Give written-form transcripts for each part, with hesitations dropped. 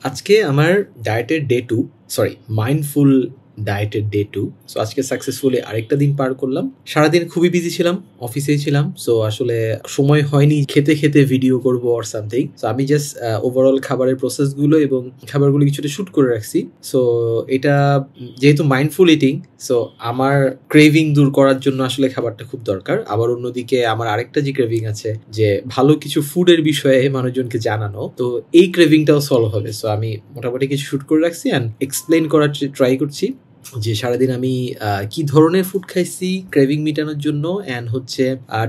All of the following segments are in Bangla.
আজকে আমার ডায়েটের ডে 2, সরি মাইন্ডফুল ডায়েটের ডে 2। সো আজকে সাকসেসফুলি আরেকটা দিন পার করলাম। সারাদিন খুবই বিজি ছিলাম, অফিসেই ছিলাম। সো আসলে সময় হয়নি খেতে খেতে ভিডিও করব অর সামথিং। সো আমি জাস্ট ওভারঅল খাবারের প্রসেসগুলো এবং খাবারগুলো কিছুটা শ্যুট করে রাখছি। সো এটা যেহেতু মাইন্ডফুল ইটিং, সো আমার ক্রেভিং দূর করার জন্য আসলে খাবারটা খুব দরকার। আবার অন্যদিকে আমার আরেকটা যে ক্রেভিং আছে, যে ভালো কিছু ফুডের বিষয়ে মানুষজনকে জানানো, তো এই ক্রেভিংটাও সলভ হবে। সো আমি মোটামুটি কিছু শুট করে রাখছি অ্যান্ড এক্সপ্লেন করার ট্রাই করছি যে সারাদিন আমি কি ধরনের ফুড খাইছি ক্রেভিং মেটানোর জন্য, অ্যান্ড হচ্ছে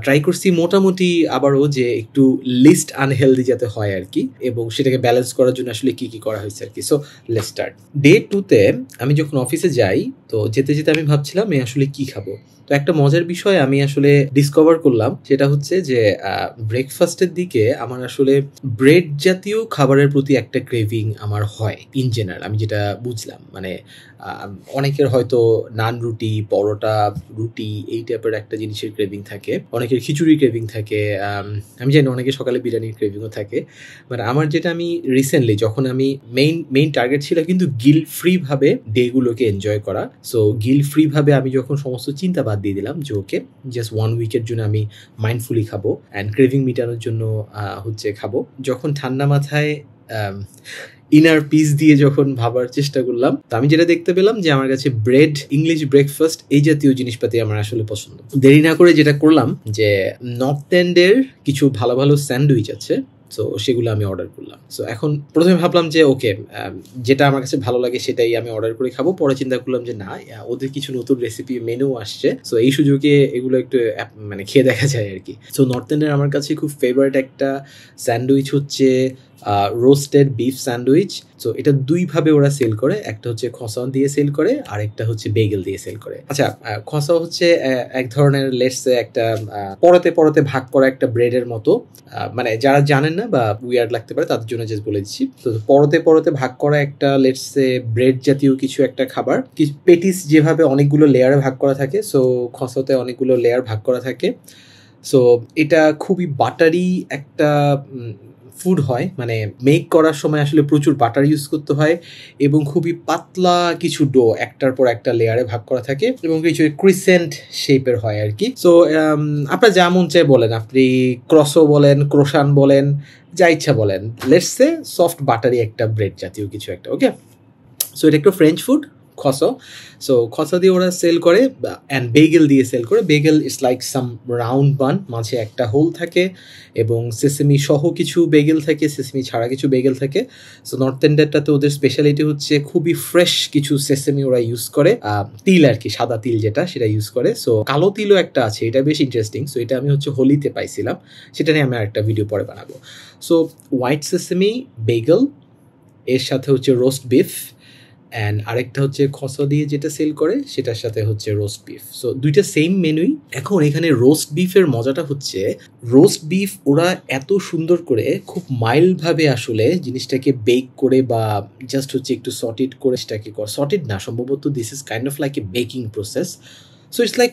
ট্রাই করছি মোটামুটি আবারও যে একটু লিস্ট আনহেলদি যাতে হয় আর কি, এবং সেটাকে ব্যালেন্স করার জন্য আসলে কি কি করা হয়েছে আর কি। So let's start. ডে 2-তে আমি যখন অফিসে যাই, তো যেতে যেতে আমি ভাবছিলাম আমি আসলে কি খাবো। তো একটা মজার বিষয় আমি আসলে ডিসকভার করলাম, সেটা হচ্ছে যে ব্রেকফাস্টের দিকে আমার আসলে ব্রেড জাতীয় খাবারের প্রতি একটা ক্রেভিং আমার হয় ইন জেনারেল। আমি যেটা বুঝলাম, মানে অনেকের হয়তো নান রুটি, পরোটা, রুটি এই টাইপের একটা জিনিসের ক্রেভিং থাকে, অনেকের খিচুড়ি ক্রেভিং থাকে, আমি জানি অনেকের সকালে বিরিয়ানির ক্রেভিংও থাকে। বাট আমার যেটা আমি রিসেন্টলি, যখন আমি মেইন টার্গেট ছিল কিন্তু গিল ফ্রি ভাবে ডেগুলোকে এনজয় করা। সো গিল ফ্রি ভাবে আমি যখন সমস্ত চিন্তা বাদ দিয়ে দিলাম যে ওকে জাস্ট 1 উইকের জন্য আমি মাইন্ডফুলি খাবো অ্যান্ড ক্রেভিং মেটানোর জন্য হচ্ছে খাবো, যখন ঠান্ডা মাথায় ইনার পিস দিয়ে যখন ভাবার চেষ্টা করলাম, তো আমি যেটা দেখতে পেলাম যে আমার কাছে ব্রেড, ইংলিশ ব্রেকফাস্ট এই জাতীয় জিনিসপাতি আমার আসলে পছন্দ। দেরি না করে যেটা করলাম যে নর্থ এন্ডের কিছু ভালো ভালো স্যান্ডউইচ আছে, সো সেগুলো আমি অর্ডার করলাম। সো এখন প্রথমে ভাবলাম যে ওকে যেটা আমার কাছে ভালো লাগে সেটাই আমি অর্ডার করে খাবো। পরে চিন্তা করলাম যে না, ওদের কিছু নতুন রেসিপি মেনু আসছে, সো এই সুযোগে এগুলো একটু মানে খেয়ে দেখা যায় আর কি। সো নর্থ এন্ডের আমার কাছে খুব ফেভারিট একটা স্যান্ডউইচ হচ্ছে রোস্টেড বিফ স্যান্ডউইচ। সো এটা দুইভাবে ওরা সেল করে, একটা হচ্ছে খসা দিয়ে সেল করে আর একটা হচ্ছে বেগেল দিয়ে সেল করে। আচ্ছা, খসা হচ্ছে এক ধরনের লেটসে একটা পরতে পরতে ভাগ করা একটা ব্রেডের মতো, মানে যারা জানেন না বা উইয়ার্ড লাগতে পারে তাদের জন্য জাস্ট বলে দিচ্ছি। তো পরতে পরতে ভাগ করা একটা লেটসে ব্রেড জাতীয় কিছু একটা খাবার, পেটিস যেভাবে অনেকগুলো লেয়ারে ভাগ করা থাকে, সো খসাতে অনেকগুলো লেয়ার ভাগ করা থাকে। সো এটা খুবই বাটারি একটা ফুড হয়, মানে মেক করার সময় আসলে প্রচুর বাটার ইউজ করতে হয় এবং খুবই পাতলা কিছু ডো একটার পর একটা লেয়ারে ভাগ করা থাকে এবং কিছু ক্রিসেন্ট শেপের হয় আর কি। সো আপনার যা মন চায় বলেন, আপনি ক্রসো বলেন, ক্রোশান বলেন, যা ইচ্ছা বলেন, লেটস সে সফট বাটারি একটা ব্রেড জাতীয় কিছু একটা। ওকে, সো এটা একটু ফ্রেঞ্চ ফুড খসা। সো খসা দিয়ে ওরা সেল করে অ্যান্ড বেগেল দিয়ে সেল করে। Bagel is like some round bun, মাঝে একটা হোল থাকে এবং সেসেমি সহ কিছু বেগেল থাকে, সেসেমি ছাড়া কিছু বেগেল থাকে। সো নর্থ এন্ডেরটাতে ওদের স্পেশালিটি হচ্ছে খুবই ফ্রেশ কিছু সেসেমি ওরা ইউজ করে, তিল আর কি, সাদা তিল যেটা, সেটা ইউজ করে। সো কালো তিলও একটা আছে, এটা বেশ ইন্টারেস্টিং। সো এটা আমি হচ্ছে হোলিতে পাইছিলাম, সেটা নিয়ে আমি আরেকটা ভিডিও পরে বানাবো। সো হোয়াইট সেসেমি বেগেল, এর সাথে হচ্ছে রোস্ট বিফ, অ্যান্ড আরেকটা হচ্ছে খসা দিয়ে যেটা সেল করে সেটার সাথে হচ্ছে রোস্ট বিফ। সো দুইটা সেম মেনুই। এখন এখানে রোস্ট বিফের মজাটা হচ্ছে, রোস্ট বিফ ওরা এত সুন্দর করে খুব মাইল্ডভাবে আসলে জিনিসটাকে বেক করে বা জাস্ট হচ্ছে একটু সটেড করে, সেটাকে সটেড না, সম্ভবত this is kind of like a baking process. So it's like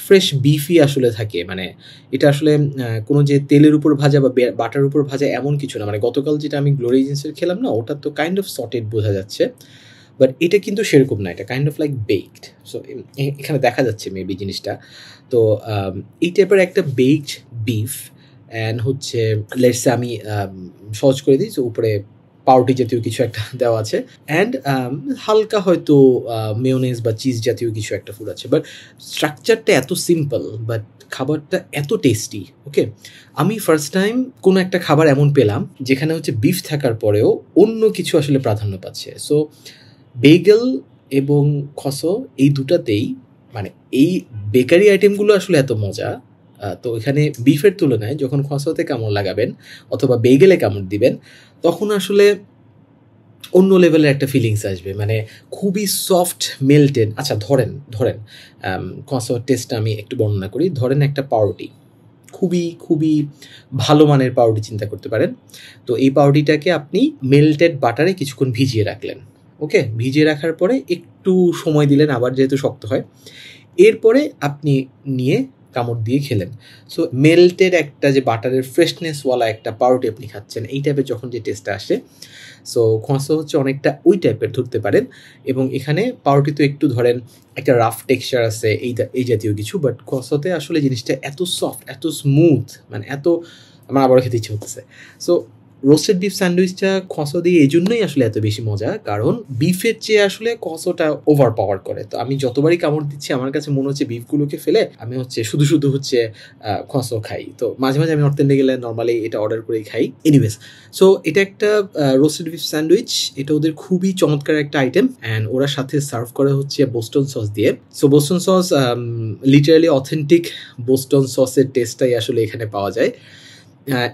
fresh বিফই আসলে থাকে, মানে এটা আসলে কোনো যে তেলের উপর ভাজা বা বাটার উপর ভাজা এমন কিছু না। মানে গতকাল যেটা আমি গ্লোরি জিন্সের খেলাম না, ওটা তো কাইন্ড অফ সটেড বোঝা যাচ্ছে, বাট এটা কিন্তু সেরকম না, এটা kind of like baked. So এখানে দেখা যাচ্ছে মেবি জিনিসটা। তো এই টাইপের একটা বেকড বিফ অ্যান্ড হচ্ছে লেটসে আমি সহজ করে দিই, তো উপরে পাউরুটি জাতীয় কিছু একটা দেওয়া আছে অ্যান্ড হালকা হয়তো মেয়োনেজ বা চিজ জাতীয় কিছু একটা ফুড আছে। বাট স্ট্রাকচারটা এত সিম্পল, বাট খাবারটা এত টেস্টি। ওকে, আমি ফার্স্ট টাইম কোনো একটা খাবার এমন পেলাম যেখানে হচ্ছে বিফ থাকার পরেও অন্য কিছু আসলে প্রাধান্য পাচ্ছে। সো বেগেল এবং খসো এই দুটাতেই, মানে এই বেকারি আইটেমগুলো আসলে এত মজা। তো এখানে বিফের তুলনায় যখন খসাতে কামড় লাগাবেন অথবা বেগেলে কামড় দিবেন, তখন আসলে অন্য লেভেলের একটা ফিলিংস আসবে, মানে খুবই সফট মেল্টেড। আচ্ছা ধরেন খসার টেস্টটা আমি একটু বর্ণনা করি। ধরেন একটা পাউরুটি, খুবই ভালো মানের পাউরুটি চিন্তা করতে পারেন। তো এই পাউরুটিটাকে আপনি মেল্টেড বাটারে কিছুক্ষণ ভিজিয়ে রাখলেন। ওকে, ভিজিয়ে রাখার পরে একটু সময় দিলেন, আবার যেহেতু শক্ত হয়, এরপরে আপনি নিয়ে কামড় দিয়ে খেলেন। সো মেল্টেড একটা যে বাটারের ফ্রেশনেসওয়ালা একটা পাউরুটি আপনি খাচ্ছেন, এই টাইপের যখন যে টেস্টটা আসে, সো খোঁসো হচ্ছে অনেকটা ওই টাইপের ধরতে পারেন। এবং এখানে পাউরুটি তো একটু ধরেন একটা রাফ টেক্সচার আছে এই জাতীয় কিছু, বাট খোঁসোতে আসলে জিনিসটা এত সফট, এত স্মুথ, মানে এত, আমার আবারও খেতে ইচ্ছে হতেছে। সো রোস্টেড বিফ স্যান্ডউইচটা খসো দিয়ে এই জন্যই আসলে এত বেশি মজা, কারণ বিফের চেয়ে আসলে খসোটা ওভার পাওয়ার করে। তো আমি যতবারই কামড় দিচ্ছি আমার কাছে মনে হচ্ছে বিফগুলোকে ফেলে আমি হচ্ছে শুধু শুধু হচ্ছে খসো খাই। তো মাঝে মাঝে আমি নর্থ ইন্ডিয়া গেলে নর্মালি এটা অর্ডার করেই খাই। এনিওয়েজ, সো এটা একটা রোস্টেড বিফ স্যান্ডউইচ, এটা ওদের খুবই চমৎকার একটা আইটেম। অ্যান্ড ওরা সাথে সার্ভ করে হচ্ছে বোস্টন সস দিয়ে। So Boston sauce literally authentic Boston সসের টেস্টটাই আসলে এখানে পাওয়া যায়।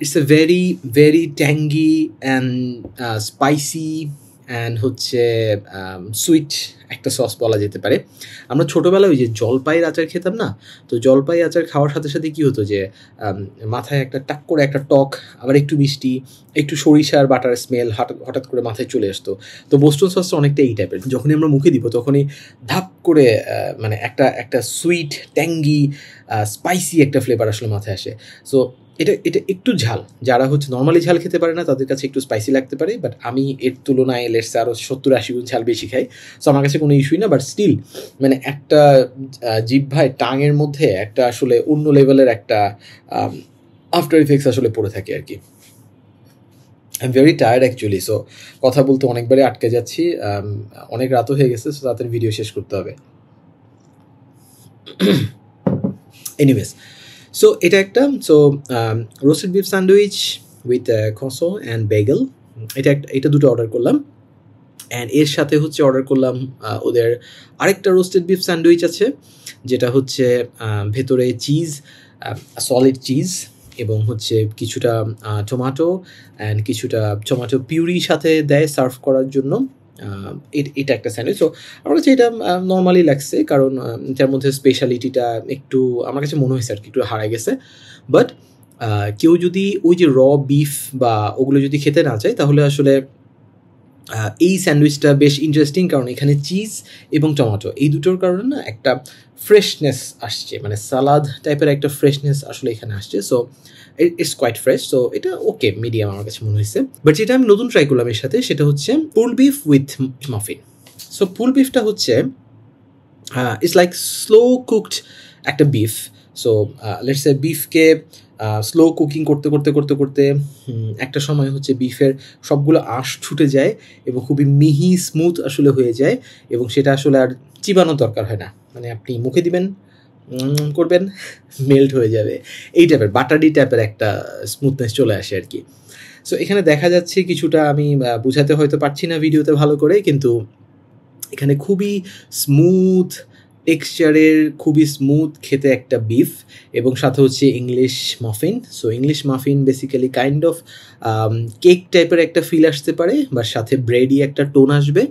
It's a very very tangy and spicy and হচ্ছে সুইট একটা সস বলা যেতে পারে। আমরা ছোটোবেলায় ওই যে জলপাইয়ের আচার খেতাম না, তো জলপাই আচার খাওয়ার সাথে সাথে কী হতো যে মাথায় একটা টাক করে একটা টক, আবার একটু মিষ্টি, একটু সরিষার বাটার স্মেল হঠাৎ করে মাথায় চলে আসতো। তো বোস্টন সসটা অনেকটা এই টাইপের, যখনই আমরা মুখে দিব তখনই ধাপ করে মানে একটা সুইট ট্যাঙ্গি স্পাইসি একটা ফ্লেভার আসলে মাথায় আসে। সো এটা একটু ঝাল, যারা হচ্ছে নর্মালি ঝাল খেতে পারে না তাদের কাছে একটু স্পাইসি লাগতে পারে, বাট আমি এর তুলনায় লেটসে আরও 70-80 গুণ ঝাল বেশি খাই। সো আমার কাছে কোনো ইস্যুই না, বাট স্টিল মানে একটা জিহ্বায় টাঙের মধ্যে একটা আসলে অন্য লেভেলের একটা আফটার ইফেক্টস আসলে পড়ে থাকে আর কি। I am very tired actually, so কথা বলতে অনেকবারই আটকে যাচ্ছি, অনেক রাতও হয়ে গেছে, সো তাড়াতাড়ি ভিডিও শেষ করতে হবে। এনিওয়েজ, সো এটা একটা রোস্টেড বিফ স্যান্ডউইচ উইথ খসো অ্যান্ড বেগেল, এটা দুটো অর্ডার করলাম। অ্যান্ড এর সাথে হচ্ছে অর্ডার করলাম ওদের আরেকটা রোস্টেড বিফ স্যান্ডউইচ আছে, যেটা হচ্ছে ভেতরে চিজ, সলিড চিজ, এবং হচ্ছে কিছুটা টমেটো অ্যান্ড কিছুটা টমেটো পিউরি সাথে দেয় সার্ভ করার জন্য। এটা একটা স্যান্ডউইচ। সো আমার কাছে এটা নর্মালি লাগছে, কারণ এটার মধ্যে স্পেশালিটিটা একটু আমার কাছে মনে হয়েছে আর কি একটু হারাই গেছে। বাট কেউ যদি ওই যে র বিফ বা ওগুলো যদি খেতে না চায়, তাহলে আসলে এই স্যান্ডউইচটা বেশ ইন্টারেস্টিং, কারণ এখানে চিজ এবং টমেটো এই দুটোর কারণে না একটা ফ্রেশনেস আসছে, মানে সালাদ টাইপের একটা ফ্রেশনেস আসলে এখানে আসছে। So it's quite fresh, so এটা ওকে মিডিয়াম আমার কাছে মনে হয়েছে। বাট যেটা আমি নতুন ট্রাই করলাম এর সাথে, সেটা হচ্ছে pull beef with muffin. So pull বিফটা হচ্ছে ইটস লাইক স্লো কুকড একটা বিফ। সো লেটস সে বিফকে স্লো কুকিং করতে করতে করতে করতে একটা সময় হচ্ছে বিফের সবগুলো আঁশ ছুটে যায় এবং খুবই মিহি স্মুথ আসলে হয়ে যায়, এবং সেটা আসলে আর চিবানোর দরকার হয় না, মানে আপনি মুখে দিবেন করবেন মেল্ট হয়ে যাবে, এই টাইপের বাটারি টাইপের একটা স্মুথনেস চলে আসে আর কি। সো এখানে দেখা যাচ্ছে কিছুটা, আমি বুঝাতে হয়তো পারছি না ভিডিওতে ভালো করে, কিন্তু এখানে খুবই স্মুথ টেক্সচারের, খুবই স্মুথ খেতে একটা বিফ, এবং সাথে হচ্ছে English muffin. So English muffin basically kind of cake টাইপের একটা ফিল আসতে পারে, বা সাথে ব্রেডি একটা টোন আসবে,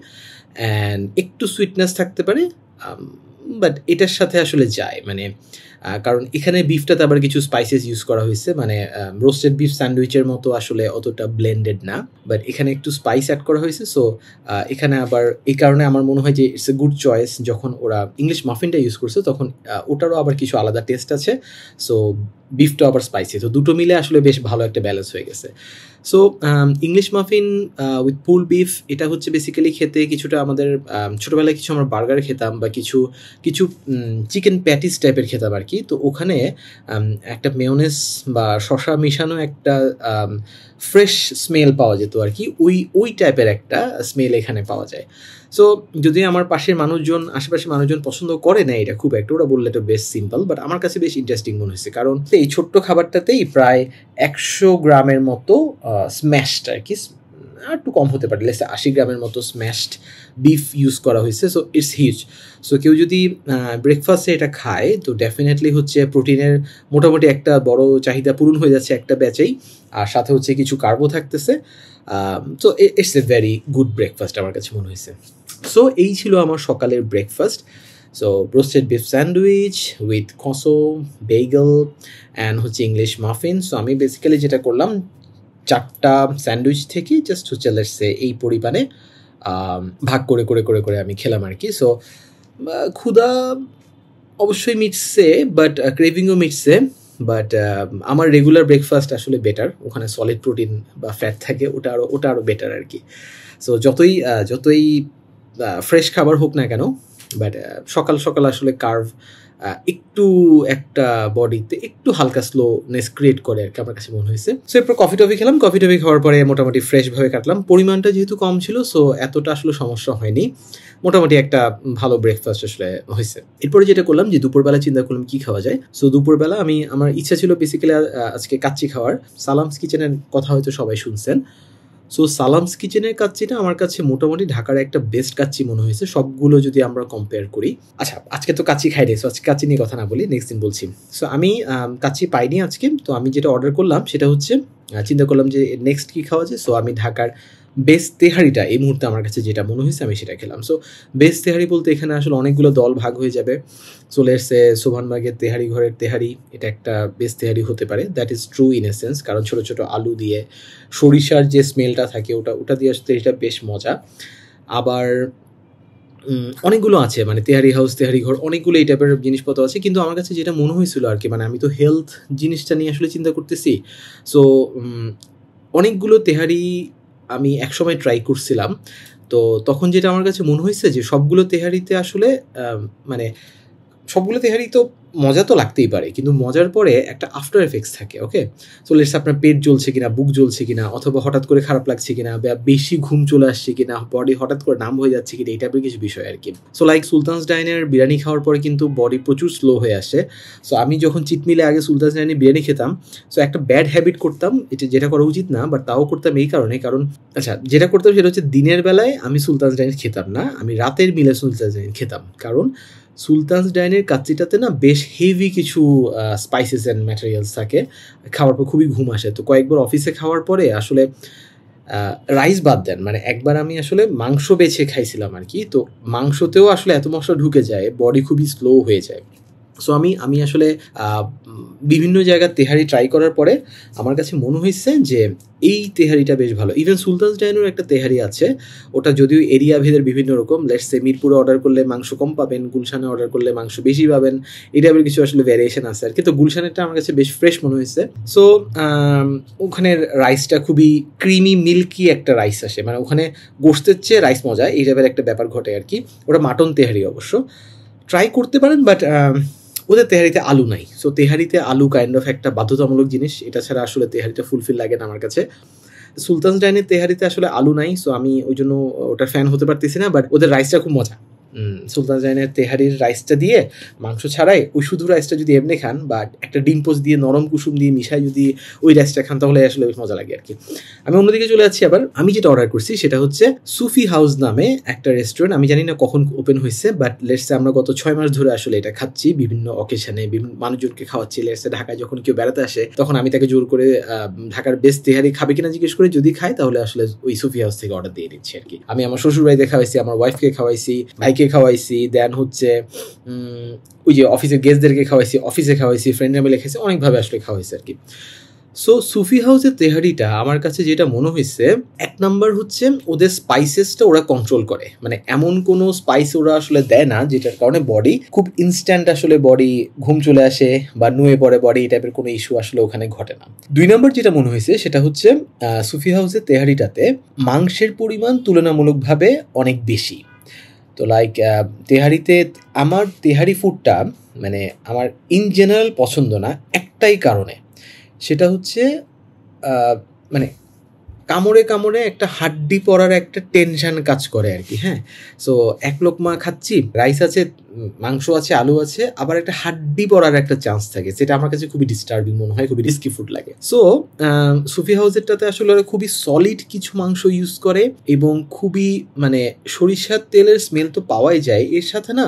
অ্যান্ড একটু সুইটনেস থাকতে পারে, বাট এটার সাথে আসলে যায়, মানে কারণ এখানে বিফটাতে আবার কিছু স্পাইসেস ইউজ করা হয়েছে, মানে রোস্টেড বিফ স্যান্ডউইচের মতো আসলে অতটা ব্লেন্ডেড না, বাট এখানে একটু স্পাইস অ্যাড করা হয়েছে। সো এখানে আবার এই কারণে আমার মনে হয় যে ইটস এ গুড চয়েস, যখন ওরা ইংলিশ মাফিনটা ইউজ করছে তখন ওটারও আবার কিছু আলাদা টেস্ট আছে, সো বিফটাও আবার স্পাইসি, তো দুটো মিলে আসলে বেশ ভালো একটা ব্যালেন্স হয়ে গেছে। So English muffin with pool beef, এটা হচ্ছে বেসিক্যালি খেতে কিছুটা আমাদের ছোটোবেলায় কিছু আমরা বার্গার খেতাম, বা কিছু চিকেন প্যাটিস টাইপের খেতাম আর কি। তো ওখানে একটা মেয়োনেজ বা শসা মিশানো একটা ফ্রেশ স্মেল পাওয়া যেত আর কি, ওই টাইপের একটা স্মেল এখানে পাওয়া যায়। সো যদি আমার আশেপাশের মানুষজন পছন্দ করে না এটা খুব একটা, ওরা বললে এটা বেশ সিম্পল, বাট আমার কাছে বেশ ইন্টারেস্টিং মনে হয়েছে, কারণ এই ছোট্ট খাবারটাতেই প্রায় 100 গ্রামের মতো স্ম্যাশড আর কি, আর একটু কম হতে পারে, লেসে 80 গ্রামের মতো স্ম্যাশড বিফ ইউজ করা হয়েছে। So it's huge. সো কেউ যদি ব্রেকফাস্টে এটা খায়, তো ডেফিনেটলি হচ্ছে প্রোটিনের মোটামুটি একটা বড় চাহিদা পূরণ হয়ে যাচ্ছে একটা ব্যাচেই, আর সাথে হচ্ছে কিছু কার্বো থাকতেছে। So it's a very good breakfast আমার কাছে মনে হয়েছে। সো এই ছিল আমার সকালের breakfast. So roasted beef sandwich with খসো, বেগেল অ্যান্ড হচ্ছে ইংলিশ মাফিন। সো আমি বেসিক্যালি যেটা করলাম, 4টা স্যান্ডউইচ থেকে জাস্ট হচ্ছে লেটসে এই পরিমাণে ভাগ করে করে করে করে আমি খেলাম আর কি। সো ক্ষুধা অবশ্যই মিটছে, বাট ক্রেভিংও মিটছে। বাট আমার রেগুলার ব্রেকফাস্ট আসলে বেটার, ওখানে সলিড প্রোটিন বা ফ্যাট থাকে, ওটা আরও বেটার আর কি। সো যতই ফ্রেশ খাবার হোক না কেন, বাট সকাল সকাল আসলে কার্ভ একটু একটা বডিতে একটু হালকা স্লোনেস ক্রিয়েট করে আর কি, আমার কাছে মনে হয়েছে। সো এরপর কফি টফি খেলাম, কফি টফি খাওয়ার পরে মোটামুটি ফ্রেশভাবে কাটলাম। পরিমাণটা যেহেতু কম ছিল, সো এতটা আসলে সমস্যা হয়নি, মোটামুটি একটা ভালো ব্রেকফাস্ট আসলে হয়েছে। এরপরে যেটা করলাম যে দুপুরবেলা চিন্তা করলাম কি খাওয়া যায়। সো দুপুরবেলা আমার ইচ্ছা ছিল বেসিক্যালি আজকে কাচ্চি খাওয়ার। সালামস কিচেনের কথা হয়তো সবাই শুনছেন। সো সালামস কিচেনের কাচ্চিটা আমার কাছে মোটামুটি ঢাকার একটা বেস্ট কাচ্চি মনে হয়েছে, সবগুলো যদি আমরা কম্পেয়ার করি। আচ্ছা, আজকে তো কাচ্চি খাই রে, সো আজকে কাচ্চি নিয়ে কথা না বলি, নেক্সট দিন বলছি। সো আমি কাচ্চি পাইনি আজকে, তো আমি যেটা অর্ডার করলাম সেটা হচ্ছে চিন্তা করলাম যে নেক্সট কী খাওয়া যায়। সো আমি ঢাকার বেস্ট তেহারিটা এই মুহূর্তে আমার কাছে যেটা মনে হয়েছে আমি সেটা খেলাম। সো বেস্ট তেহারি বলতে এখানে আসলে অনেকগুলো দল ভাগ হয়ে যাবে। চলে এসছে সোভানবাগের তেহারি ঘরের তেহারি, এটা একটা বেস্ট তেহারি হতে পারে, that is true in a sense, কারণ ছোটো ছোটো আলু দিয়ে সরিষার যে স্মেলটা থাকে ওটা দিয়ে আসতে এটা বেশ মজা। আবার অনেকগুলো আছে, মানে তেহারি হাউস, তেহারি ঘর, অনেকগুলো এই টাইপের জিনিসপত্র আছে। কিন্তু আমার কাছে যেটা মনে হয়েছিল আর কি, মানে আমি তো হেলথ জিনিসটা নিয়ে আসলে চিন্তা করতেছি। সো অনেকগুলো তেহারি আমি একসময় ট্রাই করছিলাম, তো তখন যেটা আমার কাছে মনে হয়েছে যে সবগুলো তেহারিতে আসলে মানে সবগুলো তেহারি তো মজা তো লাগতেই পারে, কিন্তু মজার পরে একটা আফটার এফেক্টস থাকে। ওকে, সো লেটস আপনার পেট জ্বলছে কিনা, বুক জ্বলছে কিনা, অথবা হঠাৎ করে খারাপ লাগছে কিনা, বা বেশি ঘুম চলে আসছে কিনা, বডি হঠাৎ করে নাম হয়ে যাচ্ছে কিনা, এই টাইপের কিছু বিষয় আর কি। সো লাইক সুলতানস ডাইনের বিরিয়ানি খাওয়ার পরে কিন্তু বডি প্রচুর স্লো হয়ে আসে। সো আমি যখন চিট মিলে আগে সুলতানস ডাইনের বিরিয়ানি খেতাম, সো একটা ব্যাড হ্যাবিট করতাম, যেটা করা উচিত না, বাট তাও করতাম এই কারণ আচ্ছা, যেটা করতাম সেটা হচ্ছে দিনের বেলায় আমি সুলতানস ডাইন খেতাম না, আমি রাতের মিলে সুলতানস ডাইন খেতাম। কারণ সুলতানস ডাইনের কাচ্চিটাতে না বেশ হেভি কিছু স্পাইসেস অ্যান্ড ম্যাটেরিয়ালস থাকে, খাওয়ার পর খুবই ঘুম আসে। তো কয়েকবার অফিসে খাওয়ার পরে আসলে রাইস বাদ দেন, মানে একবার আমি আসলে মাংস বেছে খাইছিলাম আর কি, তো মাংসতেও আসলে এত মশলা ঢুকে যায়, বডি খুবই স্লো হয়ে যায়। সো আমি আসলে বিভিন্ন জায়গার তেহারি ট্রাই করার পরে আমার কাছে মনে হয়েছে যে এই তেহারিটা বেশ ভালো। ইভেন সুলতানস ডাইনের একটা তেহারি আছে, ওটা যদিও এরিয়া ভেদের বিভিন্ন রকম, লেটস সে মিরপুরে অর্ডার করলে মাংস কম পাবেন, গুলশানে অর্ডার করলে মাংস বেশি পাবেন, এই টাইপের কিছু আসলে ভ্যারিয়েশন আছে আর কি। তো গুলশানেরটা আমার কাছে বেশ ফ্রেশ মনে হয়েছে। সো ওখানের রাইসটা খুবই ক্রিমি মিল্কি একটা রাইস আসে, মানে ওখানে গোশতের চেয়ে রাইস মজা, এই টাইপের একটা ব্যাপার ঘটে আর কি। ওটা মাটন তেহারি অবশ্য, ট্রাই করতে পারেন, বাট ওদের তেহারিতে আলু নাই। সো তেহারিতে আলু কাইন্ড অফ একটা বাধ্যতামূলক জিনিস, এটা ছাড়া আসলে তেহারিটা ফুলফিল লাগে না আমার কাছে। সুলতানস ডাইনের তেহারিতে আসলে আলু নাই, সো আমি ওই জন্য ওটার ফ্যান হতে পারতেছি না, বাট ওদের রাইসটা খুব মজা। সুলতানস ডাইনের তেহারির রাইসটা দিয়ে মাংস ছাড়াই ওই শুধু রাইসটা যদি এমনি খান, বা একটা ডিম পোস্ট দিয়ে নরম কুসুম দিয়ে মিশাই যদি ওই রাইসটা খান, তাহলে আসলে বেশ মজা লাগে আর কি। আমি অন্যদিকে চলে যাচ্ছি। আবার আমি যেটা অর্ডার করছি সেটা হচ্ছে সুফি হাউস নামে একটা রেস্টুরেন্ট, আমি জানি না কখন ওপেন হয়েছে, বাট লেটসে আমরা গত 6 মাস ধরে আসলে এটা খাচ্ছি, বিভিন্ন অকেশনে বিভিন্ন মানুষজনকে খাওয়াচ্ছি। লেটসে ঢাকায় যখন কেউ বেড়াতে আসে তখন আমি তাকে জোর করে ঢাকার বেস্ট তেহারি খাবে কিনা জিজ্ঞেস করে, যদি খাই তাহলে আসলে ওই সুফি হাউস থেকে অর্ডার দিয়ে দিচ্ছি আর কি। আমি আমার শ্বশুর বাড়িতে খাওয়াইছি, আমার ওয়াইফকে খাওয়াইছি, ভাইকে খাওয়াইছি, দেন হচ্ছে ওই যে অফিসের গেস্টদেরকে খাওয়াইছি, অফিসে খাওয়াইছি, ফ্রেন্ডরা মিলে খাইছি, অনেকভাবে আসলে খাওয়াইছি আর কি। সো সুফি হাউসের তেহারিটা আমার কাছে যেটা মনে হয়েছে, এক নাম্বার হচ্ছে ওদের স্পাইসেসটা ওরা কন্ট্রোল করে, মানে এমন কোনো স্পাইস ওরা আসলে দেয় না যেটার কারণে বডি খুব ইনস্ট্যান্ট আসলে বডি ঘুম চলে আসে বা নুয়ে পড়ে বডি, এই টাইপের কোনো ইস্যু আসলে ওখানে ঘটে না। 2 নম্বর যেটা মনে হয়েছে সেটা হচ্ছে সুফি হাউসের তেহারিটাতে মাংসের পরিমাণ তুলনামূলকভাবে অনেক বেশি। তো লাইক তেহারিতে আমার তেহারি ফুডটা মানে আমার ইন জেনারেল পছন্দ না একটাই কারণে, সেটা হচ্ছে মানে কামড়ে কামড়ে একটা হাড্ডি পড়ার একটা টেনশন কাজ করে আর কি। হ্যাঁ, সো এক লোকমা খাচ্ছি, রাইস আছে, মাংস আছে, আলু আছে, আবার একটা হাড্ডি পড়ার একটা চান্স থাকে, যেটা আমার কাছে খুবই ডিস্টার্বিং মনে হয়, খুবই রিস্কি ফুড লাগে। সো সুফি হাউসেরটাতে আসলে ওরা খুবই সলিড কিছু মাংস ইউজ করে, এবং খুবই মানে সরিষার তেলের স্মেল তো পাওয়াই যায়, এর সাথে না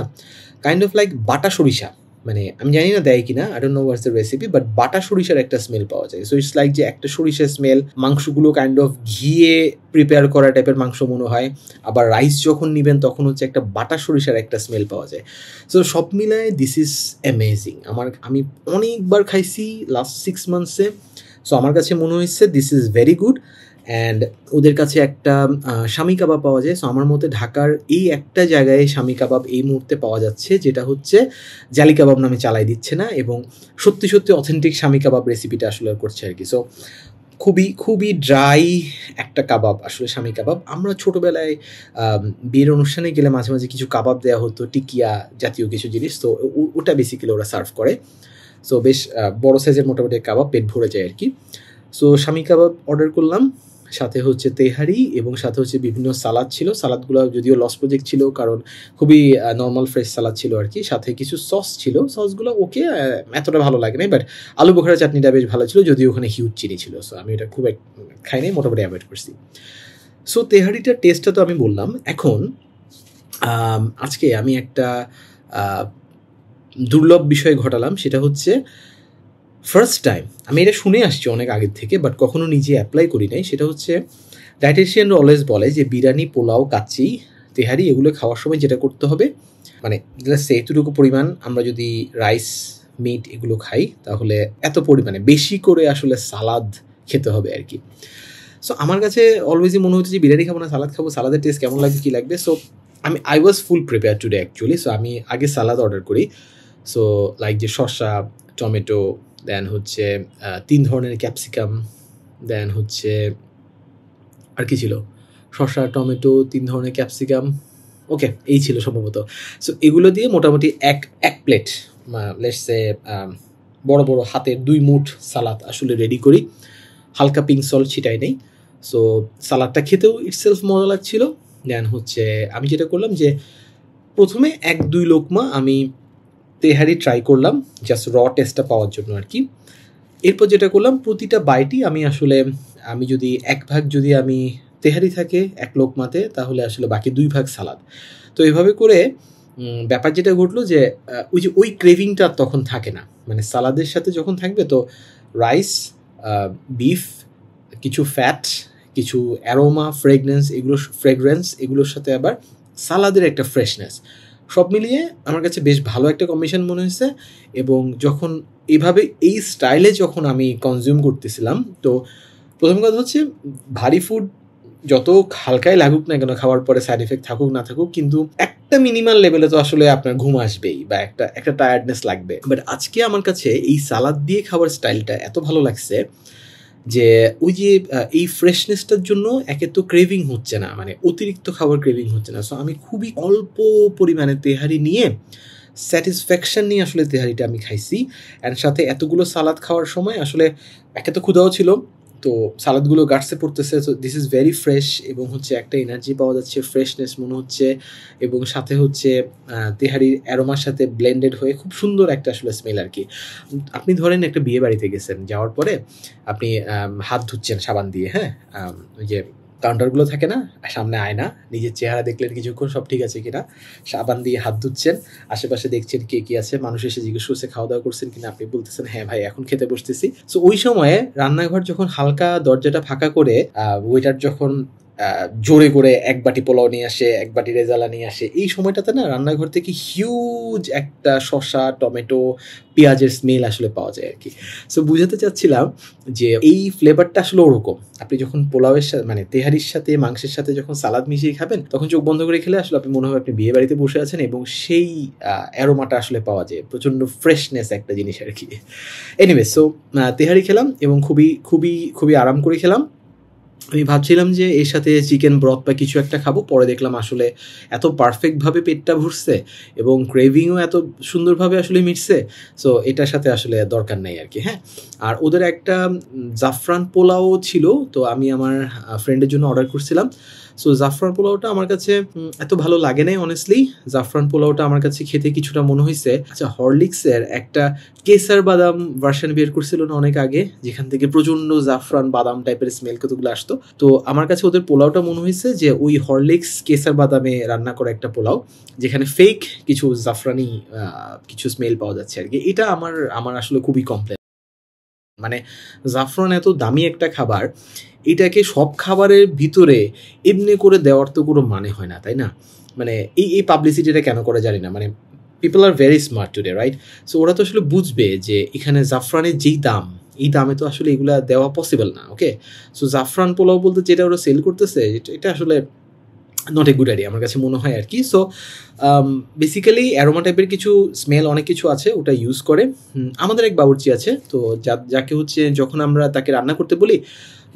কাইন্ড অফ লাইক বাটা সরিষা, মানে আমি জানি না দেয় কিনা, I don't know what's the recipe, but বাটা সরিষার একটা স্মেল পাওয়া যায়। সো ইটস লাইক যে একটা সরিষার স্মেল, মাংসগুলো কাইন্ড অফ ঘিয়ে প্রিপেয়ার করা টাইপের মাংস মনে হয়, আবার রাইস যখন নেবেন তখন হচ্ছে একটা বাটা সরিষার একটা স্মেল পাওয়া যায়। সো সব মিলায় দিস ইজ অ্যামেজিং। আমি অনেকবার খাইছি লাস্ট 6 মান্থসে, সো আমার কাছে মনে হয়েছে this is very good. And ওদের কাছে একটা শামি কাবাব পাওয়া যায়। সো আমার মতে ঢাকার এই একটা জায়গায় শামি কাবাব এই মুহূর্তে পাওয়া যাচ্ছে, যেটা হচ্ছে জালি কাবাব নামে চালাই দিচ্ছে না, এবং সত্যি সত্যি অথেন্টিক শামি কাবাব রেসিপিটা আসলে করছে আর কি। সো খুবই খুবই ড্রাই একটা কাবাব আসলে শামি কাবাব। আমরা ছোটোবেলায় বিয়ের অনুষ্ঠানে গেলে মাঝে মাঝে কিছু কাবাব দেওয়া হতো, টিকিয়া জাতীয় কিছু জিনিস, তো ওটা বেসিক্যালি ওরা সার্ভ করে। সো বেশ বড় সাইজের মোটামুটি কাবাব, পেট ভরে যায় আর কি। সো শামি কাবাব অর্ডার করলাম, সাথে হচ্ছে তেহারি এবং সাথে হচ্ছে বিভিন্ন সালাদ ছিল। সালাদগুলো যদিও লস প্রজেক্ট ছিল, কারণ খুবই নর্মাল ফ্রেশ সালাদ ছিল আর কি। সাথে কিছু সস ছিল, সসগুলো ওকে এতটা ভালো লাগে নাই, বাট আলু বোখারা চাটনিটা বেশ ভালো ছিল, যদিও ওখানে হিউজ চিনি ছিল। সো আমি এটা খুব খাই নাই, মোটামুটি অ্যাভয়েড করছি। সো তেহারিটার টেস্টটা তো আমি বললাম। এখন আজকে আমি একটা দুর্লভ বিষয় ঘটালাম, সেটা হচ্ছে ফার্স্ট টাইম, আমি এটা শুনে আসছি অনেক আগের থেকে, বাট কখনো নিজে অ্যাপ্লাই করি নাই। সেটা হচ্ছে ডায়েটিশিয়ানরা অলওয়েজ বলে যে বিরিয়ানি, পোলাও, কাচ্চি, তেহারি এগুলো খাওয়ার সময় যেটা করতে হবে, মানে এতটুকু পরিমাণ আমরা যদি রাইস, মিট এগুলো খাই, তাহলে এত পরিমাণে বেশি করে আসলে সালাদ খেতে হবে আর কি। সো আমার কাছে অলওয়েজই মনে হচ্ছে যে বিরিয়ানি খাবো না, সালাদ খাবো, সালাদের টেস্ট কেমন লাগবে, কী লাগবে। So I was full prepare today actually. So আমি আগে সালাদ অর্ডার করি। সো লাইক যে শসা, টমেটো, দেন হচ্ছে 3 ধরনের ক্যাপসিকাম, দেন হচ্ছে আর কি ছিল, শসা, টমেটো, 3 ধরনের ক্যাপসিকাম, ওকে এই ছিল সম্ভবত। সো এগুলো দিয়ে মোটামুটি এক প্লেট, লেটসে বড় বড় হাতের 2 মুঠ সালাদ আসলে রেডি করি। হালকা পিঙ্ক সল্ট ছিটাই নেই। সো সালাদটা খেতেও ইটসেলফ মজা লাগছিল। দেন হচ্ছে আমি যেটা করলাম যে প্রথমে 1-2 লোকমা আমি তেহারি ট্রাই করলাম, জাস্ট র টেস্টটা পাওয়ার জন্য আর কি। এরপর যেটা করলাম, প্রতিটা বাইটই আমি যদি 1 ভাগ যদি আমি তেহারি থাকে 1 লোকমাতে, তাহলে আসলে বাকি 2 ভাগ সালাদ। তো এভাবে করে ব্যাপার যেটা ঘটলো যে ওই ক্রেভিংটা তখন থাকে না, মানে সালাদের সাথে যখন থাকবে তো রাইস, বিফ, কিছু ফ্যাট, কিছু অ্যারোমা, ফ্রেগরেন্স এগুলোর সাথে আবার সালাদের একটা ফ্রেশনেস, সব মিলিয়ে আমার কাছে বেশ ভালো একটা কম্বিনেশন মনে হয়েছে। এবং যখন এভাবে এই স্টাইলে যখন আমি কনজিউম করতেছিলাম, তো প্রথম কথা হচ্ছে ভারী ফুড যত হালকাই লাগুক না কেন, খাওয়ার পরে সাইড এফেক্ট থাকুক না থাকুক, কিন্তু একটা মিনিমাল লেভেলে তো আসলে আপনার ঘুম আসবেই বা একটা টায়ার্ডনেস লাগবে। বাট আজকে আমার কাছে এই সালাদ দিয়ে খাওয়ার স্টাইলটা এত ভালো লাগছে যে ওই যে এই ফ্রেশনেসটার জন্য একে তো ক্রেভিং হচ্ছে না, মানে অতিরিক্ত খাবার ক্রেভিং হচ্ছে না। সো আমি খুবই অল্প পরিমাণে তেহারি নিয়ে স্যাটিসফ্যাকশন নিয়ে আসলে তেহারিটা আমি খাইছি। অ্যান্ড সাথে এতগুলো সালাদ খাওয়ার সময় আসলে একে তো ক্ষুধাও ছিল, তো সালাদগুলো গাটসে পড়তেছে। তো দিস ইজ ভেরি ফ্রেশ, এবং হচ্ছে একটা এনার্জি পাওয়া যাচ্ছে, ফ্রেশনেস মনে হচ্ছে, এবং সাথে হচ্ছে তেহারির অ্যারোমার সাথে ব্লেন্ডেড হয়ে খুব সুন্দর একটা আসলে স্মেল আর কি। আপনি ধরেন একটা বিয়ে বাড়িতে গেছেন, যাওয়ার পরে আপনি হাত ধুচ্ছেন সাবান দিয়ে, হ্যাঁ, ওই যে কাউন্টারগুলো থাকে না, সামনে আয়না, নিজের চেহারা দেখলেন কিছুক্ষণ সব ঠিক আছে কিনা, সাবান দিয়ে হাত ধুচ্ছেন, আশেপাশে দেখছেন কে কি আছে, মানুষ এসে জিজ্ঞেস করছে খাওয়া দাওয়া করছেন কিনা, আপনি বলতেছেন হ্যাঁ ভাই এখন খেতে বসতেছি। সো ওই সময়ে রান্নাঘর যখন হালকা দরজাটা ফাঁকা করে ওয়েটার যখন জোরে করে 1 বাটি পোলাও নিয়ে আসে, 1 বাটি রেজালা নিয়ে আসে, এই সময়টাতে না রান্নাঘর থেকে হিউজ একটা শসা, টমেটো, পেঁয়াজের স্মেল আসলে পাওয়া যায় আর কি। সো বুঝাতে চাচ্ছিলাম যে এই ফ্লেভারটা আসলে ওরকম, আপনি যখন পোলাওয়ের সাথে মানে তেহারির সাথে মাংসের সাথে যখন সালাদ মিশিয়ে খাবেন, তখন চোখ বন্ধ করে খেলে আসলে আপনি মনে হয় আপনি বিয়ে বাড়িতে বসে আছেন, এবং সেই অ্যারোমাটা আসলে পাওয়া যায়, প্রচণ্ড ফ্রেশনেস একটা জিনিস আর কি। এনিওয়ে, সো তেহারি খেলাম এবং খুবই খুবই খুবই আরাম করে খেলাম। আমি ভাবছিলাম যে এর সাথে চিকেন ব্রথ বা কিছু একটা খাবো, পরে দেখলাম আসলে এত পারফেক্টভাবে পেটটা ভরছে এবং ক্রেভিংও এত সুন্দরভাবে আসলে মিটছে, সো এটার সাথে আসলে দরকার নেই আর কি। হ্যাঁ, আর ওদের একটা জাফরান পোলাও ছিল, তো আমি আমার ফ্রেন্ডের জন্য অর্ডার করছিলাম। সো জাফরান পোলাওটা আমার কাছে এত ভালো লাগে নাই অনেস্টলি। জাফরান পোলাওটা আমার কাছে খেতে কিছুটা মনে হয়েছে, আচ্ছা হরলিক্সের একটা কেসার বাদাম ভার্সন বের করছিল না অনেক আগে, যেখান থেকে প্রচণ্ড জাফরান বাদাম টাইপের স্মেল কতগুলো আসতো, তো আমার কাছে ওদের পোলাওটা মনে হয়েছে যে ওই হরলিক্স কেসার বাদামে রান্না করা একটা পোলাও, যেখানে ফেক কিছু জাফরানি কিছু স্মেল পাওয়া যাচ্ছে আর কি। এটা আমার আসলে খুবই কমপ্লেন, মানে জাফরান এত দামি একটা খাবার, এটাকে সব খাবারের ভিতরে এমনি করে দেওয়ার তো কোনো মানে হয় না, তাই না? মানে এই পাবলিসিটিটা কেন করে জানি না, মানে people are very smart today, right? So ওরা তো আসলে বুঝবে যে এখানে জাফরানের যেই দাম, এই দামে তো আসলে এগুলা দেওয়া পসিবল না। ওকে, সো জাফরান পোলাও বলতে যেটা ওরা সেল করতেছে এটা আসলে নট এ গুড আইডিয়া আমার কাছে মনে হয় আর কি। সো বেসিক্যালি অ্যারোমা টাইপের কিছু স্মেল অনেক কিছু আছে, ওটা ইউজ করে। আমাদের এক বাবুর্চি আছে, তো যাকে হচ্ছে যখন আমরা তাকে রান্না করতে বলি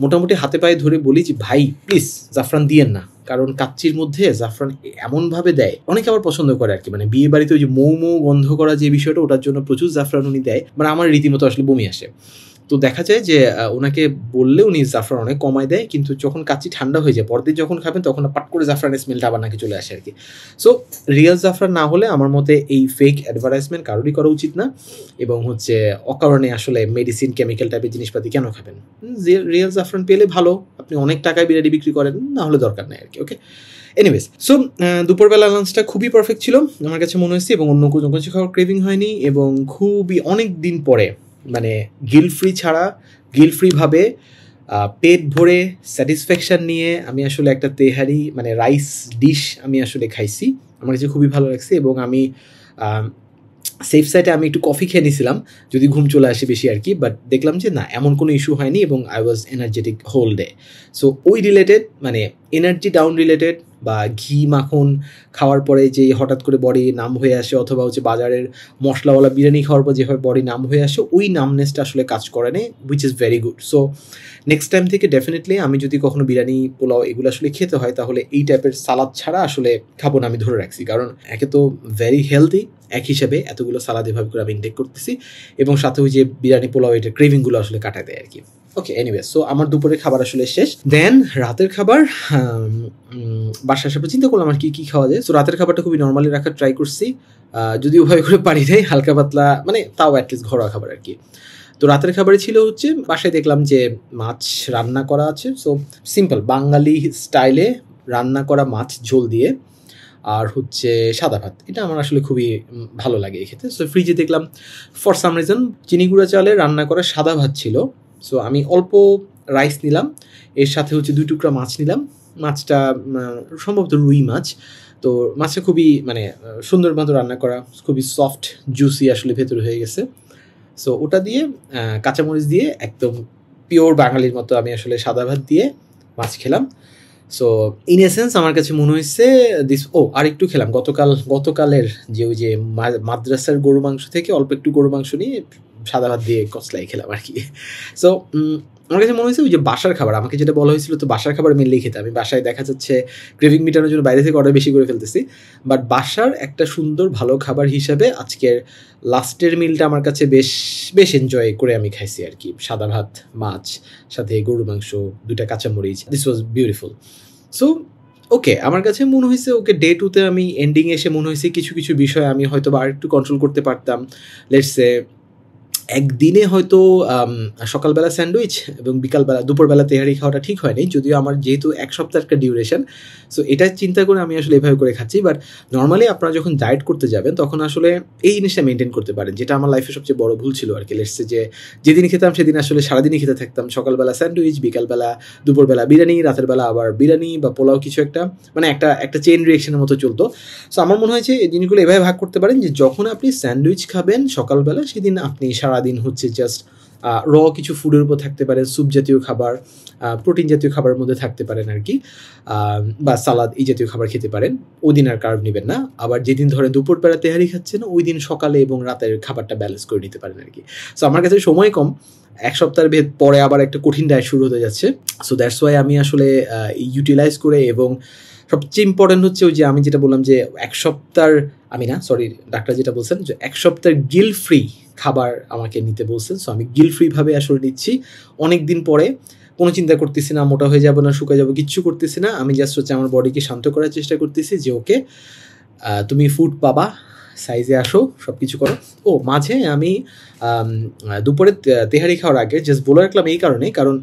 মোটামুটি হাতে পায়ে ধরে বলি যে ভাই প্লিজ জাফরান দিয়েন না, কারণ কাচ্চির মধ্যে জাফরান এমনভাবে দেয়, অনেকে আবার পছন্দ করে আর কি, মানে বিয়ে বাড়িতে ওই যে মৌ মৌ গন্ধ করা যে বিষয়টা, ওটার জন্য প্রচুর জাফরান উনি দেয়, মানে আমার রীতিমতো আসলে বমি আসে। তো দেখা যায় যে ওনাকে বললে উনি জাফরান অনেক কমায় দেয়, কিন্তু যখন কাচ্চি ঠান্ডা হয়ে যায় পরদিন যখন খাবেন তখন পাট করে জাফরানের স্মেলটা আবার নাকি চলে আসে আর কি। সো রিয়েল জাফরান না হলে আমার মতে এই ফেক অ্যাডভার্টাইজমেন্ট কারোরই করা উচিত না, এবং হচ্ছে অকারণে আসলে মেডিসিন কেমিক্যাল টাইপের জিনিসপাতি কেন খাবেন। রিয়েল জাফরান পেলে ভালো, আপনি অনেক টাকায় বিরিয়ানি বিক্রি করেন, না হলে দরকার নেই আর কি। ওকে, এনিওয়েজ, সো দুপুরবেলা লাঞ্চটা খুবই পারফেক্ট ছিল আমার কাছে মনে হয়েছে, এবং অন্য কোনো কিছু খাওয়ার ক্রেভিং হয়নি, এবং খুবই অনেক দিন পরে মানে গিল ফ্রিভাবে পেট ভরে স্যাটিসফ্যাকশান নিয়ে আমি আসলে একটা তেহারি মানে রাইস ডিশ আমি আসলে খাইছি। আমার কাছে খুবই ভালো লাগছে, এবং আমি সেফ সাইডে আমি একটু কফি খেয়ে নিয়েছিলাম যদি ঘুম চলে আসে বেশি আর কি, বাট দেখলাম যে না, এমন কোনো ইস্যু হয়নি, এবং I was energetic whole day. So ওই রিলেটেড মানে এনার্জি ডাউন রিলেটেড বা ঘি মাখন খাওয়ার পরে যে হঠাৎ করে বডি নাম হয়ে আসে, অথবা হচ্ছে বাজারের মশলাওয়ালা বিরিয়ানি খাওয়ার পর যেভাবে বডি নাম হয়ে আসে, ওই নামনেসটা আসলে কাজ করে নেই, which is very good. So next time থেকে ডেফিনেটলি আমি যদি কখনো বিরিয়ানি পোলাও এগুলো আসলে খেতে হয় তাহলে এই টাইপের সালাদ ছাড়া আসলে খাবো না, আমি ধরে রাখছি, কারণ একে তো ভেরি হেলদি, এক হিসাবে এতগুলো সালাদ এভাবে করে আমি ইনটেক করতেছি, এবং সাথে ওই যে বিরিয়ানি পোলাও এটার ক্রেভিংগুলো আসলে কাটায় দেয় আর কি। ওকে, এনিওয়ে, সো আমার দুপুরের খাবার আসলে শেষ। দেন রাতের খাবার বাসার সাথে চিন্তা করলাম আর কি খাওয়া যায়। সো রাতের খাবারটা খুবই নর্মালি রাখার ট্রাই করছি, যদি ওভাবে করে পারি নাই, হালকা পাতলা মানে তাও অ্যাটলিস্ট ঘরোয়া খাবার আর কি। তো রাতের খাবারে ছিল হচ্ছে বাসায় দেখলাম যে মাছ রান্না করা আছে, সো সিম্পল বাঙালি স্টাইলে রান্না করা মাছ ঝোল দিয়ে, আর হচ্ছে সাদা ভাত। এটা আমার আসলে খুবই ভালো লাগে এই খেতে। সো ফ্রিজে দেখলাম ফর সাম রিজন চিনি গুঁড়া চালে রান্না করা সাদা ভাত ছিল। সো আমি অল্প রাইস নিলাম, এর সাথে হচ্ছে 2 টুকরা মাছ নিলাম। মাছটা সম্ভবত রুই মাছ। তো মাছটা খুবই মানে সুন্দর মতো রান্না করা, খুবই সফট জুসি আসলে ভেতরে হয়ে গেছে। সো ওটা দিয়ে কাঁচামরিচ দিয়ে একদম পিওর বাঙালির মতো আমি আসলে সাদা ভাত দিয়ে মাছ খেলাম। সো ইন এসেন্স আমার কাছে মনে হয়েছে আর একটু খেলাম গতকালের যে ওই যে মাদ্রাসার গরু মাংস থেকে অল্প একটু গরু মাংস নিয়ে সাদা ভাত দিয়ে কচলাই খেলাম আর কি। সো আমার কাছে মনে হয়েছে ওই যে বাসার খাবার, আমাকে যেটা বলা হয়েছিল তো বাসার খাবার মেনলি খেতে, আমি বাসায় দেখা যাচ্ছে ক্রেভিং মিটানোর জন্য বাইরে থেকে অর্ডার বেশি করে ফেলতেছি, বাট বাসার একটা সুন্দর ভালো খাবার হিসাবে আজকের লাস্টের মিলটা আমার কাছে বেশ এনজয় করে আমি খাইছি আর কি। সাদা ভাত, মাছ, সাথে গরু মাংস, 2টা কাঁচামরিচ, this was beautiful. So okay, আমার কাছে মনে হয়েছে ওকে ডে 2তে আমি এন্ডিং এসে মনে হয়েছে কিছু বিষয় আমি হয়তো বা আরেকটু কন্ট্রোল করতে পারতাম। লেটস সে একদিনে হয়তো সকালবেলা স্যান্ডউইচ এবং দুপুরবেলা তেহারি খাওয়াটা ঠিক হয়নি, যদিও আমার যেহেতু 1 সপ্তাহ একটা ডিউরেশন, সো এটা চিন্তা করে আমি আসলে এভাবে করে খাচ্ছি। বাট নর্মালি আপনারা যখন ডায়েট করতে যাবেন তখন আসলে এই জিনিসটা মেনটেন করতে পারেন, যেটা আমার লাইফে সবচেয়ে বড় ভুল ছিল আর কি। লেটস সে যে যেদিন খেতাম সেদিন আসলে সারাদিনই খেতে থাকতাম, সকালবেলা স্যান্ডউইচ, বিকালবেলা দুপুরবেলা বিরিয়ানি, রাতের বেলা আবার বিরিয়ানি বা পোলাও, কিছু একটা মানে একটা চেইন রিয়েকশনের মতো চলতো। সো আমার মনে হয়েছে এই জিনিসগুলো এভাবে ভাগ করতে পারেন যে যখন আপনি স্যান্ডউইচ খাবেন সকালবেলা সেদিন আপনি সারাদিন হচ্ছে জাস্ট কিছু ফুডের উপর থাকতে পারেন, স্যুপ জাতীয় খাবার, প্রোটিন জাতীয় খাবারের মধ্যে থাকতে পারেন আর কি, বা সালাদ এই জাতীয় খাবার খেতে পারেন, ওই দিন আর কার্ব নেবেন না। আবার যেদিন ধরেন দুপুরবেলা তেহারি খাচ্ছেন ওই দিন সকালে এবং রাতের খাবারটা ব্যালেন্স করে নিতে পারেন আর কি। সো আমার কাছে সময় কম, 1 সপ্তাহের পরে আবার একটা কঠিন ডায়েট শুরু হতে যাচ্ছে। সো দ্যাটস ওয়াই আমি আসলে ইউটিলাইজ করে, এবং সবচেয়ে ইম্পর্টেন্ট হচ্ছে ওই যে আমি যেটা বললাম যে 1 সপ্তাহ ডাক্তার যেটা বলছেন যে 1 সপ্তাহ গিল ফ্রি খাবার আমাকে নিতে বলছেন। সো আমি গিল ফ্রিভাবে আসলে নিচ্ছি অনেক দিন পরে, কোনো চিন্তা করতেছি না মোটা হয়ে যাবো না শুকিয়ে যাবো, কিচ্ছু করতেছি না। আমি জাস্ট হচ্ছে আমার বডিকে শান্ত করার চেষ্টা করতেছি যে ওকে তুমি ফুড পাবা, সাইজে আসো, সব কিছু করো। মাঝে আমি দুপুরে তেহারি খাওয়ার আগে জাস্ট বলে রাখলাম এই কারণ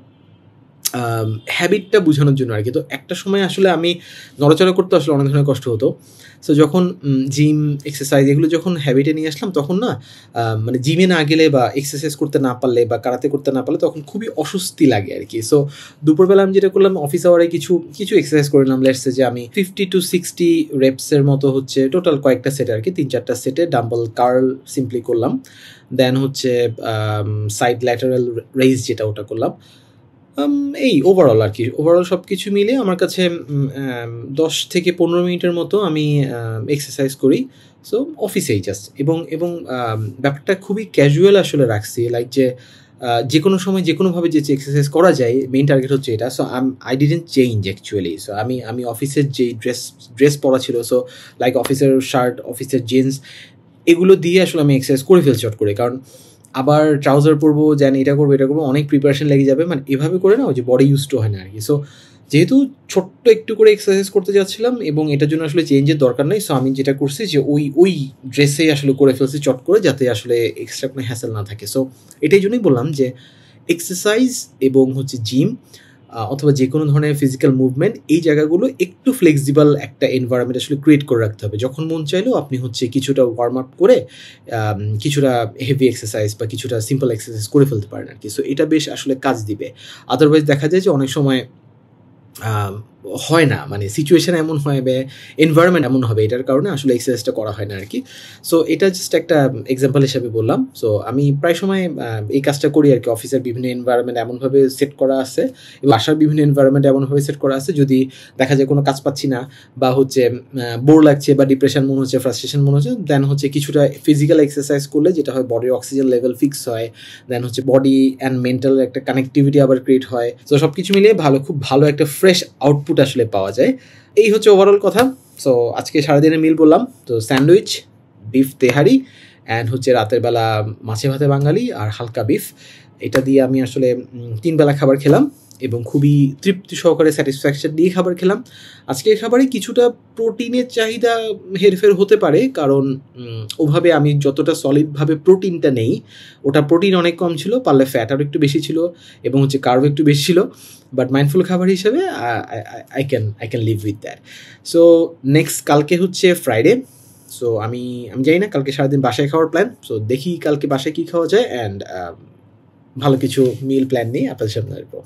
হ্যাবিটটা বোঝানোর জন্য আর কি। তো একটা সময় আসলে আমি নড়াচড়া করতে আসলে অনেক ধরনের কষ্ট হতো। সো যখন জিম, এক্সারসাইজ এগুলো যখন হ্যাবিটে নিয়ে আসলাম তখন না মানে জিমে না গেলে বা এক্সারসাইজ করতে না পারলে বা কারাতে করতে না পারলে তখন খুবই অস্বস্তি লাগে আর কি। সো দুপুরবেলা আমি যেটা করলাম অফিস আওয়ারে কিছু এক্সারসাইজ করে নিলাম। লেটস সে যে আমি 50 to 60 রেপসের মতো হচ্ছে টোটাল কয়েকটা সেটে আর কি 3-4টা সেটে ডাম্বল কার্ল সিম্পলি করলাম। দেন হচ্ছে সাইড ল্যাটারাল রেইজ যেটা ওটা করলাম। এই ওভারঅল আর কি। ওভারঅল সব কিছু মিলে আমার কাছে 10 থেকে 15 মিনিটের মতো আমি এক্সারসাইজ করি। সো অফিসেই জাস্ট এবং ব্যাপারটা খুবই ক্যাজুয়াল আসলে রাখছি। লাইক যে যেকোনো সময় যেকোনোভাবে যে এক্সারসাইজ করা যায় মেইন টার্গেট হচ্ছে এটা। So I didn't change actually. So আমি অফিসের যেই ড্রেস পরা ছিল, সো লাইক অফিসের শার্ট, অফিসের জিন্স এগুলো দিয়ে আসলে আমি এক্সারসাইজ করে ফেলছি চট করে। কারণ আবার ট্রাউজার পরবো, জানি এটা করবো এটা করবো, অনেক প্রিপারেশন লেগে যাবে। মানে এভাবে করে না ওই যে বডি ইউজ টু হয় না আর কি। সো যেহেতু ছোট্ট একটু করে এক্সারসাইজ করতে যাচ্ছিলাম এবং এটার জন্য আসলে চেঞ্জের দরকার নেই, সো আমি যেটা করছি যে ওই ড্রেসেই আসলে করে ফেলছি চট করে, যাতে আসলে এক্সট্রা কোনো হ্যাসেল না থাকে। সো এটাই জন্যই বললাম যে এক্সারসাইজ এবং হচ্ছে জিম অথবা যে কোনো ধরনের ফিজিক্যাল মুভমেন্ট এই জায়গাগুলো একটু ফ্লেক্সিবল একটা এনভায়রনমেন্ট আসলে ক্রিয়েট করে রাখতে হবে। যখন মন চাইলেও আপনি হচ্ছে কিছুটা ওয়ার্ম আপ করে কিছুটা হেভি এক্সারসাইজ বা কিছুটা সিম্পল এক্সারসাইজ করে ফেলতে পারেন আর কি। সো এটা বেশ আসলে কাজ দিবে। আদারওয়াইজ দেখা যায় যে অনেক সময় হয় না, মানে সিচুয়েশন এমন হয় বা এনভায়রনমেন্ট এমন হবে, এটার কারণে আসলে এক্সারসাইজটা করা হয় না আর কি। সো এটা জাস্ট একটা এক্সাম্পল হিসাবে বললাম। সো আমি প্রায় সময় এই কাজটা করি আর কি। অফিসের বিভিন্ন এনভায়রনমেন্ট এমনভাবে সেট করা আছে এবং বাসার বিভিন্ন এনভায়রনমেন্ট এমনভাবে সেট করা আছে, যদি দেখা যায় কোনো কাজ পাচ্ছি না বা হচ্ছে বোর লাগছে বা ডিপ্রেশন মনে হচ্ছে, ফ্রাস্ট্রেশন মনে হচ্ছে, দেন হচ্ছে কিছুটা ফিজিক্যাল এক্সারসাইজ করলে যেটা হয় বডির অক্সিজেন লেভেল ফিক্স হয়, দেন হচ্ছে বডি অ্যান্ড মেন্টাল একটা কানেক্টিভিটি আবার ক্রিয়েট হয়। সো সব কিছু মিলিয়ে খুব ভালো একটা ফ্রেশ আউটপুট আসলে পাওয়া যায়। এই হচ্ছে ওভারঅল কথা। সো আজকে সারাদিনের মিল বললাম তো স্যান্ডউইচ, বিফ তেহারি অ্যান্ড হচ্ছে রাতের বেলা মাছে ভাতে বাঙালি আর হালকা বিফ। এটা দিয়ে আমি আসলে 3 বেলা খাবার খেলাম এবং খুবই তৃপ্তি সহকারে স্যাটিসফ্যাকশন দিয়ে খাবার খেলাম। আজকের খাবারে কিছুটা প্রোটিনের চাহিদা হেরফের হতে পারে, কারণ ওভাবে আমি যতটা সলিডভাবে প্রোটিনটা নেই, ওটা প্রোটিন অনেক কম ছিল, পারলে ফ্যাট আরও একটু বেশি ছিল এবং হচ্ছে কার্ব একটু বেশি ছিল। বাট মাইন্ডফুল খাবার হিসেবে I can live with that. So next কালকে হচ্ছে ফ্রাইডে। সো আমি জানি না, কালকে সারাদিন বাসায় খাওয়ার প্ল্যান। সো দেখি কালকে বাসায় কী খাওয়া যায় অ্যান্ড ভালো কিছু মিল প্ল্যান নিয়ে আপনাদের সামনে আসবো।